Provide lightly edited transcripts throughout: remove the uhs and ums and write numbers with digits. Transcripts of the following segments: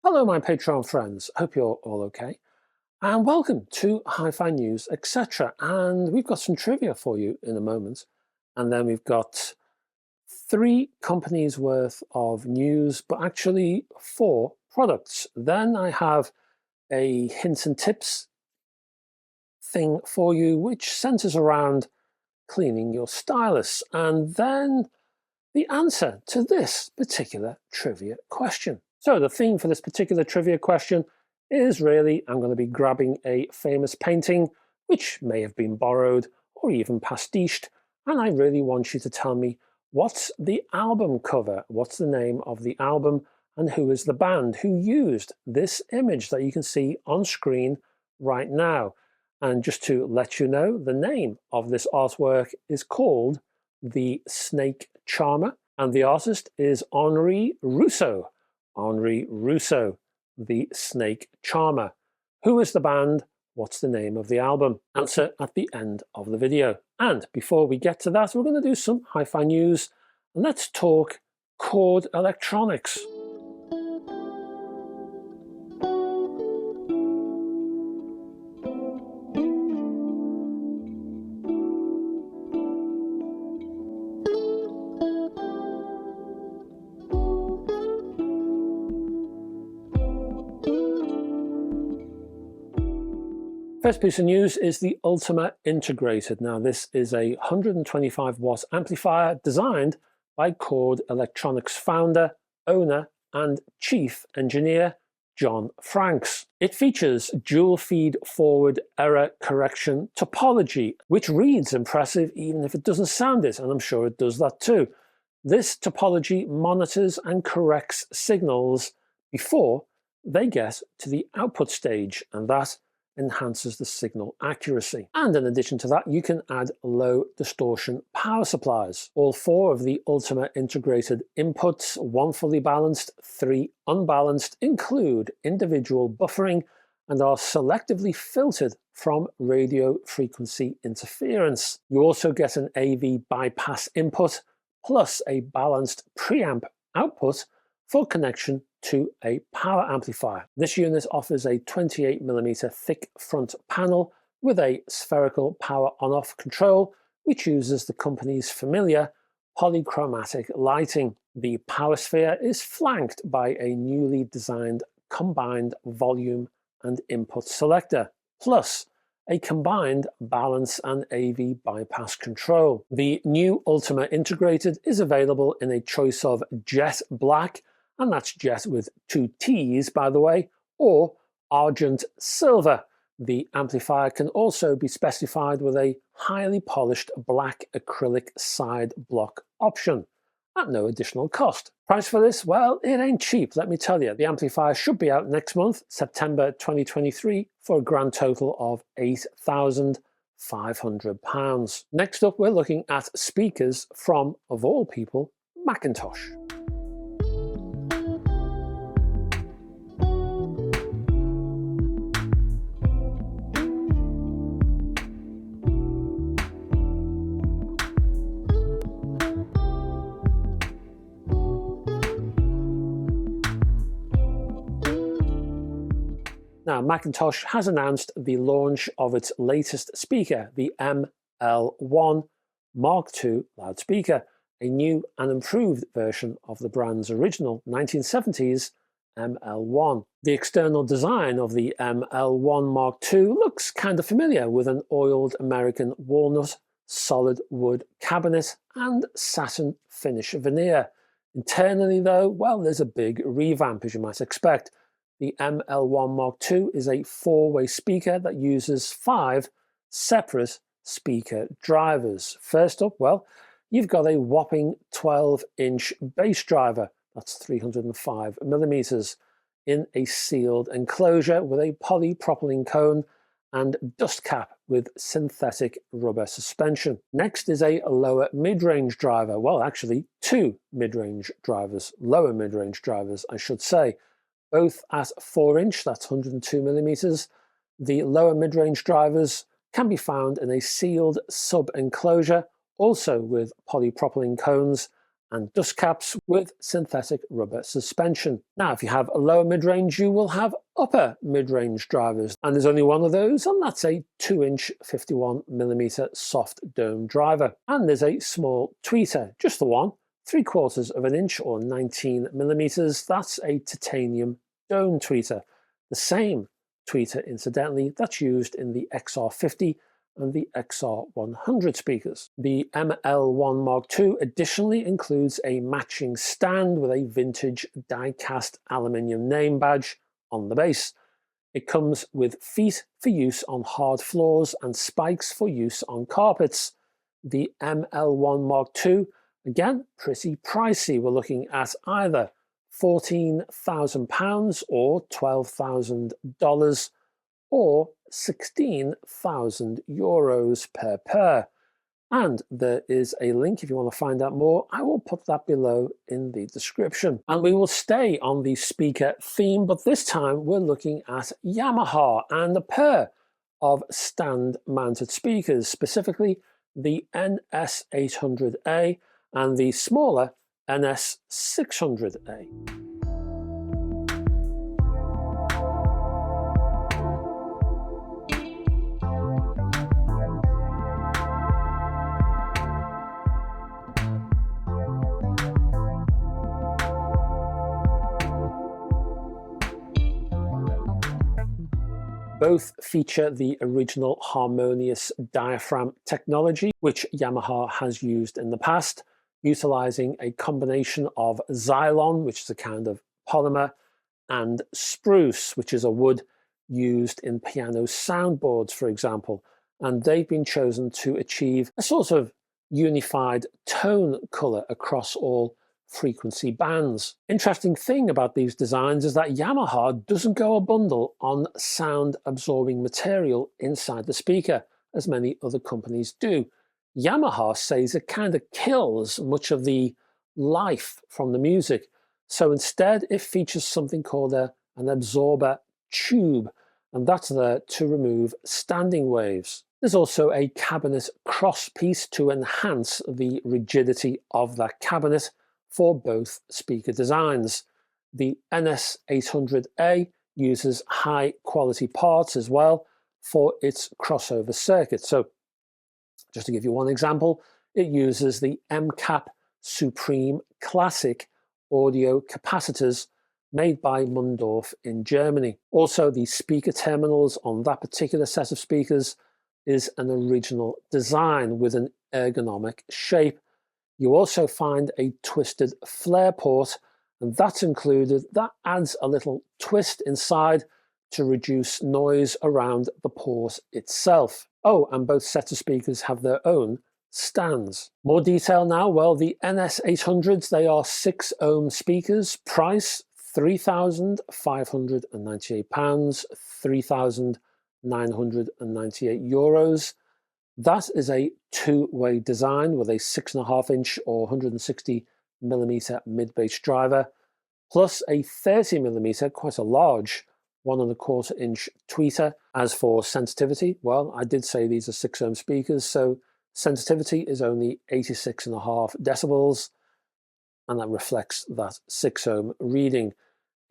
Hello my Patreon friends, hope you're all okay, and welcome to Hi-Fi News, etc. And we've got some trivia for you in a moment, and then we've got 3 companies worth of news, but actually 4 products. Then I have a hints and tips thing for you, which centers around cleaning your stylus, and then the answer to this particular trivia question. So the theme for this particular trivia question is really, I'm going to be grabbing a famous painting, which may have been borrowed or even pastiched, and I really want you to tell me what's the album cover, what's the name of the album, and who is the band who used this image that you can see on screen right now. And just to let you know, the name of this artwork is called The Snake Charmer, and the artist is Henri Rousseau. Henri Rousseau, The Snake Charmer. Who is the band? What's the name of the album? Answer at the end of the video. And before we get to that, we're going to do some hi-fi news, and let's talk Chord electronics. First piece of news is the Ultima Integrated. Now this is a 125 watt amplifier designed by Chord Electronics founder, owner and chief engineer John Franks. It features dual feed forward error correction topology, which reads impressive even if it doesn't sound it, and I'm sure it does that too. This topology monitors and corrects signals before they get to the output stage, and that enhances the signal accuracy. And in addition to that, you can add low distortion power supplies. All 4 of the Ultima Integrated inputs, 1 fully balanced, 3 unbalanced, include individual buffering and are selectively filtered from radio frequency interference. You also get an AV bypass input plus a balanced preamp output for connection to a power amplifier. This unit offers a 28mm thick front panel with a spherical power on-off control, which uses the company's familiar polychromatic lighting. The power sphere is flanked by a newly designed combined volume and input selector, plus a combined balance and AV bypass control. The new Ultima Integrated is available in a choice of jet black, and that's jet with 2 T's, by the way, or argent silver. The amplifier can also be specified with a highly polished black acrylic side block option at no additional cost. Price for this? Well, it ain't cheap, let me tell you. The amplifier should be out next month, September 2023, for a grand total of £8,500. Next up, we're looking at speakers from, of all people, McIntosh. Now, McIntosh has announced the launch of its latest speaker, the ML1 Mark II loudspeaker, a new and improved version of the brand's original 1970s ML1. The external design of the ML1 Mark II looks kind of familiar, with an oiled American walnut, solid wood cabinet and satin finish veneer. Internally though, well, there's a big revamp, as you might expect. The ML1 Mark II is a 4-way speaker that uses 5 separate speaker drivers. First up, well, you've got a whopping 12-inch bass driver, that's 305mm, in a sealed enclosure with a polypropylene cone and dust cap with synthetic rubber suspension. Next is a lower mid-range driver, well actually 2 mid-range drivers, lower mid-range drivers I should say, both at 4-inch, that's 102mm. The lower mid-range drivers can be found in a sealed sub-enclosure, also with polypropylene cones and dust caps with synthetic rubber suspension. Now, if you have a lower mid-range, you will have upper mid-range drivers, and there's only one of those, and that's a 2-inch 51mm soft dome driver. And there's a small tweeter, just the one, 3/4 of an inch or 19mm. That's a titanium dome tweeter, the same tweeter, incidentally, that's used in the XR50 and the XR100 speakers. The ML1 Mark II additionally includes a matching stand with a vintage die-cast aluminium name badge on the base. It comes with feet for use on hard floors and spikes for use on carpets. The ML1 Mark II, again, pretty pricey. We're looking at either £14,000 or $12,000 or €16,000 per pair. And there is a link if you want to find out more. I will put that below in the description. And we will stay on the speaker theme, but this time we're looking at Yamaha and a pair of stand-mounted speakers, specifically the NS800A and the smaller NS600A. Both feature the original harmonious diaphragm technology, which Yamaha has used in the past, utilizing a combination of Xylon, which is a kind of polymer, and spruce, which is a wood used in piano soundboards, for example. And they've been chosen to achieve a sort of unified tone color across all frequency bands. Interesting thing about these designs is that Yamaha doesn't go a bundle on sound absorbing material inside the speaker, as many other companies do. Yamaha says it kind of kills much of the life from the music, so instead it features something called an absorber tube, and that's there to remove standing waves. There's also a cabinet cross piece to enhance the rigidity of that cabinet for both speaker designs. The NS800A uses high quality parts as well for its crossover circuit. So just to give you one example, it uses the MCAP Supreme Classic audio capacitors made by Mundorf in Germany. Also, the speaker terminals on that particular set of speakers is an original design with an ergonomic shape. You also find a twisted flare port, and that's included. That adds a little twist inside to reduce noise around the port itself. Oh, and both sets of speakers have their own stands. More detail now. Well, the NS800s, they are 6 ohm speakers. Price £3,598, €3,998. That is a two-way design with a 6.5-inch or 160mm mid-bass driver, plus a 30mm, quite a large 1.25-inch tweeter. As for sensitivity, well, I did say these are 6 ohm speakers, so sensitivity is only 86.5 decibels, and that reflects that 6 ohm reading.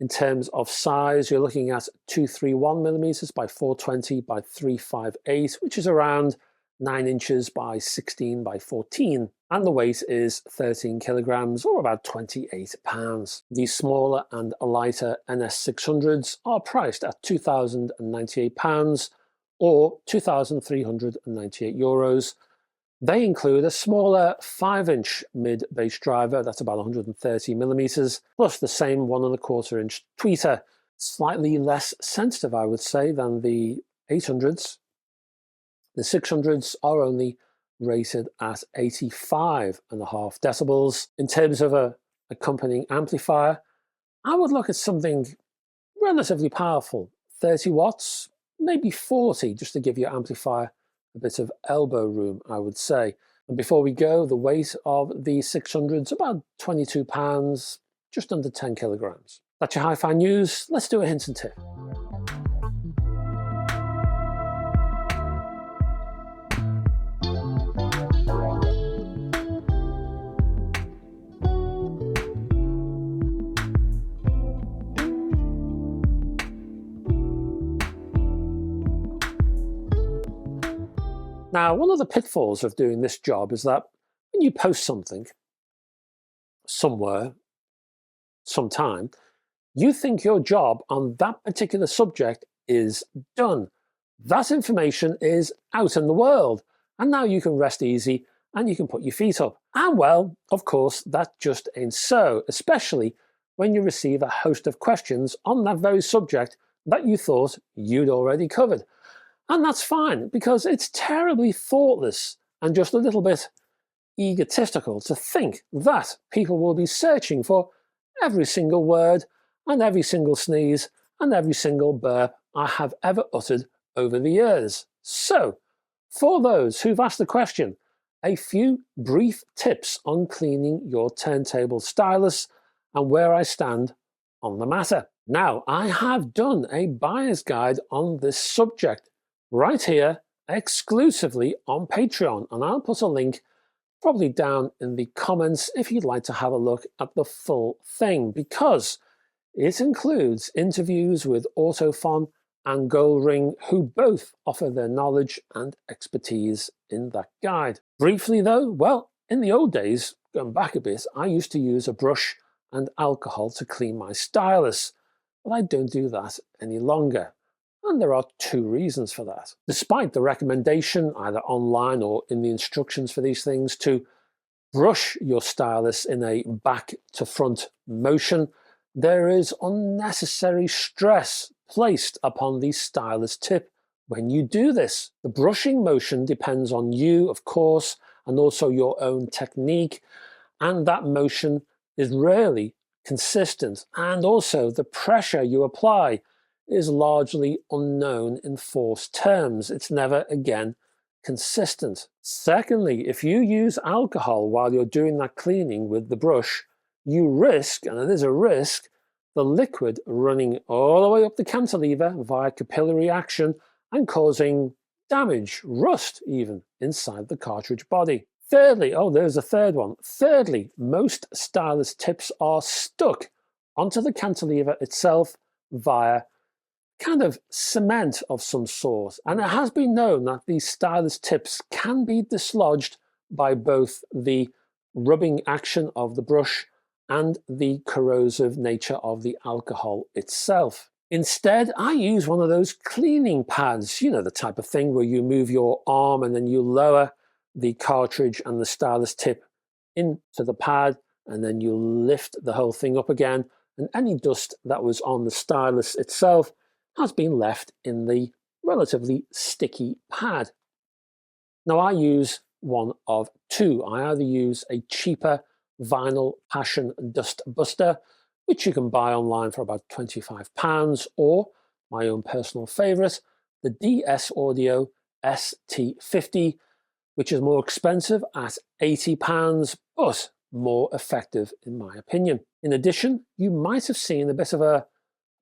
In terms of size, you're looking at 231mm by 420 by 358, which is around 9 inches by 16 by 14, and the weight is 13 kilograms or about 28 pounds. The smaller and lighter NS600s are priced at £2,098 or €2,398. They include a smaller 5-inch mid-bass driver, that's about 130mm, plus the same 1.25-inch tweeter. Slightly less sensitive, I would say, than the 800s. The 600s are only rated at 85.5 decibels. In terms of an accompanying amplifier, I would look at something relatively powerful, 30 watts, maybe 40, just to give your amplifier a bit of elbow room, I would say. And before we go, the weight of the 600s, about 22 pounds, just under 10 kilograms. That's your hi-fi news. Let's do a hint and tip. Now, one of the pitfalls of doing this job is that when you post something somewhere, sometime, you think your job on that particular subject is done. That information is out in the world, and now you can rest easy and you can put your feet up. And well, of course, that just ain't so, especially when you receive a host of questions on that very subject that you thought you'd already covered. And that's fine, because it's terribly thoughtless and just a little bit egotistical to think that people will be searching for every single word and every single sneeze and every single burp I have ever uttered over the years. So, for those who've asked the question, a few brief tips on cleaning your turntable stylus and where I stand on the matter. Now, I have done a buyer's guide on this subject right here, exclusively on Patreon, and I'll put a link probably down in the comments if you'd like to have a look at the full thing, because it includes interviews with Audiophile and Goldring, who both offer their knowledge and expertise in that guide. Briefly though, well, in the old days, going back a bit, I used to use a brush and alcohol to clean my stylus, but I don't do that any longer. And there are two reasons for that. Despite the recommendation, either online or in the instructions for these things, to brush your stylus in a back to front motion, there is unnecessary stress placed upon the stylus tip when you do this. The brushing motion depends on you, of course, and also your own technique, and that motion is rarely consistent, and also the pressure you apply is largely unknown in force terms. It's never again consistent. Secondly, if you use alcohol while you're doing that cleaning with the brush, you risk, and it is a risk, the liquid running all the way up the cantilever via capillary action and causing damage, rust even, inside the cartridge body. Thirdly, oh, there's a third one. Thirdly, most stylus tips are stuck onto the cantilever itself via kind of cement of some sort, and it has been known that these stylus tips can be dislodged by both the rubbing action of the brush and the corrosive nature of the alcohol itself. Instead, I use one of those cleaning pads, you know, the type of thing where you move your arm and then you lower the cartridge and the stylus tip into the pad, and then you lift the whole thing up again, and any dust that was on the stylus itself has been left in the relatively sticky pad. Now, I use one of two. I either use a cheaper vinyl Passion Dust Buster, which you can buy online for about £25, or my own personal favourite, the DS Audio ST50, which is more expensive at £80, but more effective in my opinion. In addition, you might have seen a bit of a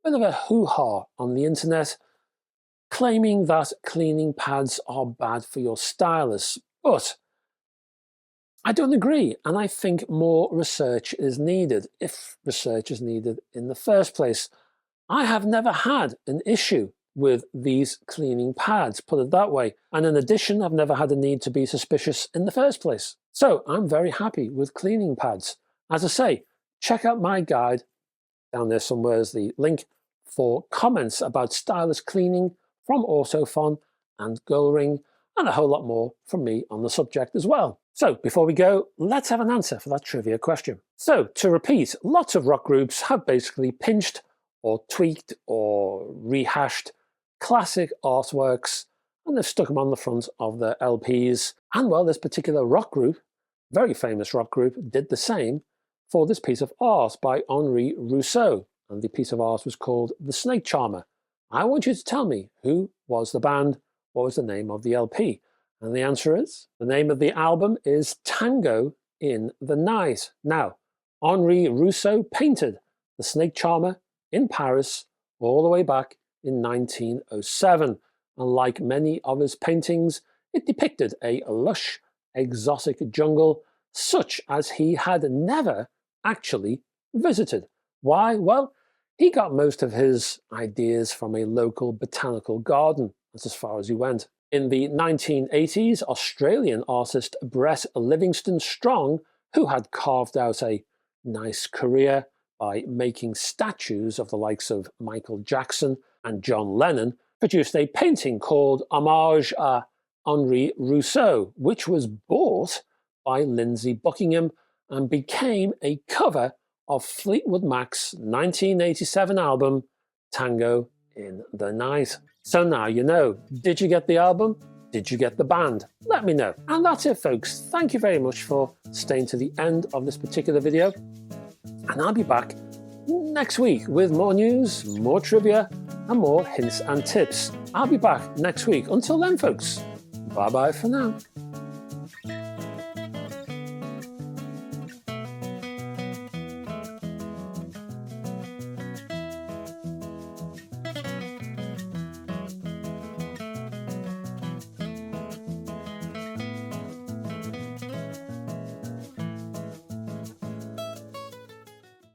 hoo-ha on the internet claiming that cleaning pads are bad for your stylus, but I don't agree, and I think more research is needed, if research is needed in the first place. I have never had an issue with these cleaning pads, put it that way, and in addition, I've never had a need to be suspicious in the first place. So I'm very happy with cleaning pads. As I say, check out my guide. Down there somewhere is the link for comments about stylus cleaning from Audiophile and Goldring, and a whole lot more from me on the subject as well. So before we go, let's have an answer for that trivia question. So to repeat, lots of rock groups have basically pinched or tweaked or rehashed classic artworks, and they've stuck them on the front of their LPs. And well, this particular rock group, very famous rock group, did the same for this piece of art by Henri Rousseau, and the piece of art was called The Snake Charmer. I want you to tell me, who was the band, what was the name of the LP? And the answer is, the name of the album is Tango in the Night. Now, Henri Rousseau painted The Snake Charmer in Paris all the way back in 1907, and like many of his paintings, it depicted a lush, exotic jungle such as he had never actually visited. Why? Well, he got most of his ideas from a local botanical garden. That's as far as he went. In the 1980s, Australian artist Brett Livingston-Strong, who had carved out a nice career by making statues of the likes of Michael Jackson and John Lennon, produced a painting called Hommage à Henri Rousseau, which was bought by Lindsey Buckingham and became a cover of Fleetwood Mac's 1987 album Tango in the Night. So now you know. Did you get the album? Did you get the band? Let me know. And that's it, folks. Thank you very much for staying to the end of this particular video. And I'll be back next week with more news, more trivia, and more hints and tips. I'll be back next week. Until then, folks, bye-bye for now.